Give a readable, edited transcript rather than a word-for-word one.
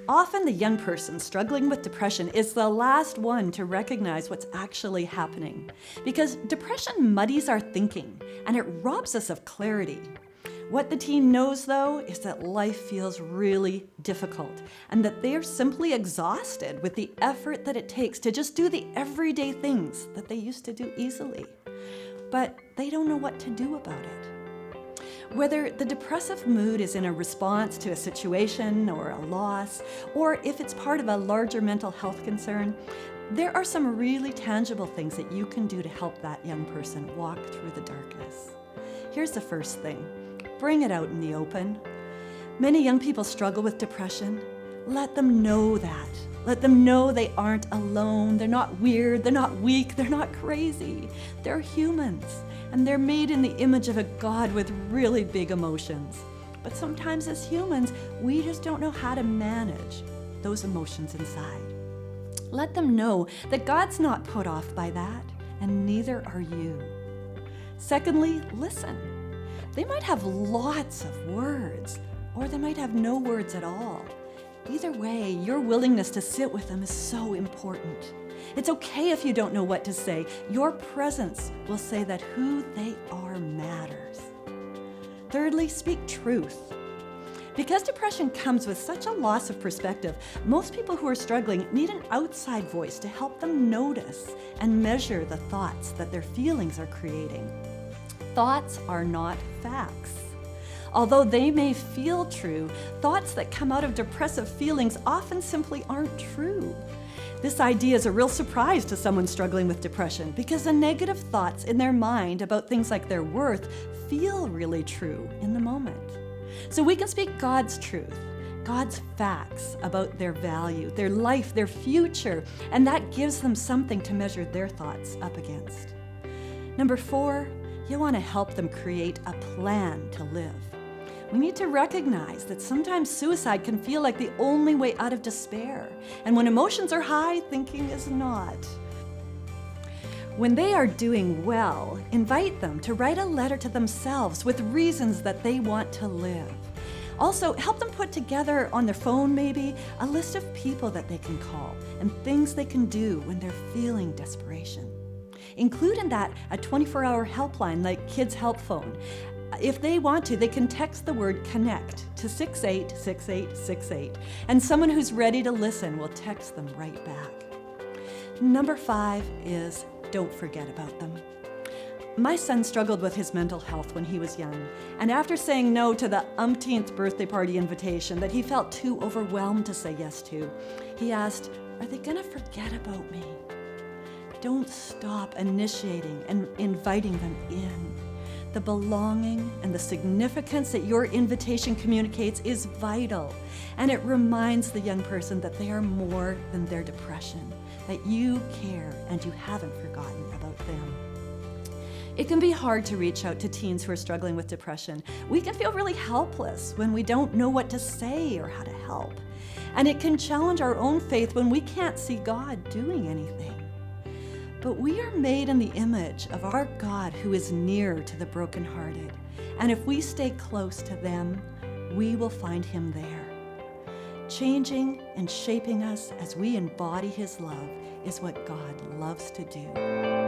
Often the young person struggling with depression is the last one to recognize what's actually happening, because depression muddies our thinking and it robs us of clarity. What the teen knows, though, is that life feels really difficult and that they are simply exhausted with the effort that it takes to just do the everyday things that they used to do easily. But they don't know what to do about it. Whether the depressive mood is in a response to a situation or a loss, or if it's part of a larger mental health concern, there are some really tangible things that you can do to help that young person walk through the darkness. Here's the first thing. Bring it out in the open. Many young people struggle with depression. Let them know that. Let them know they aren't alone. They're not weird. They're not weak. They're not crazy. They're humans, and they're made in the image of a God with really big emotions. But sometimes as humans, we just don't know how to manage those emotions inside. Let them know that God's not put off by that, and neither are you. Secondly, listen. They might have lots of words, or they might have no words at all. Either way, your willingness to sit with them is so important. It's okay if you don't know what to say. Your presence will say that who they are matters. Thirdly, speak truth. Because depression comes with such a loss of perspective, most people who are struggling need an outside voice to help them notice and measure the thoughts that their feelings are creating. Thoughts are not facts. Although they may feel true, thoughts that come out of depressive feelings often simply aren't true. This idea is a real surprise to someone struggling with depression because the negative thoughts in their mind about things like their worth feel really true in the moment. So we can speak God's truth, God's facts about their value, their life, their future, and that gives them something to measure their thoughts up against. Number 4, you want to help them create a plan to live. We need to recognize that sometimes suicide can feel like the only way out of despair. And when emotions are high, thinking is not. When they are doing well, invite them to write a letter to themselves with reasons that they want to live. Also, help them put together on their phone maybe a list of people that they can call and things they can do when they're feeling desperation. Include in that a 24-hour helpline like Kids Help Phone. If they want to, they can text the word CONNECT to 686868, and someone who's ready to listen will text them right back. Number 5 is don't forget about them. My son struggled with his mental health when he was young, and after saying no to the umpteenth birthday party invitation that he felt too overwhelmed to say yes to, he asked, "Are they gonna forget about me?" Don't stop initiating and inviting them in. The belonging and the significance that your invitation communicates is vital, and it reminds the young person that they are more than their depression, that you care and you haven't forgotten about them. It can be hard to reach out to teens who are struggling with depression. We can feel really helpless when we don't know what to say or how to help. And it can challenge our own faith when we can't see God doing anything. But we are made in the image of our God who is near to the brokenhearted. And if we stay close to them, we will find Him there. Changing and shaping us as we embody His love is what God loves to do.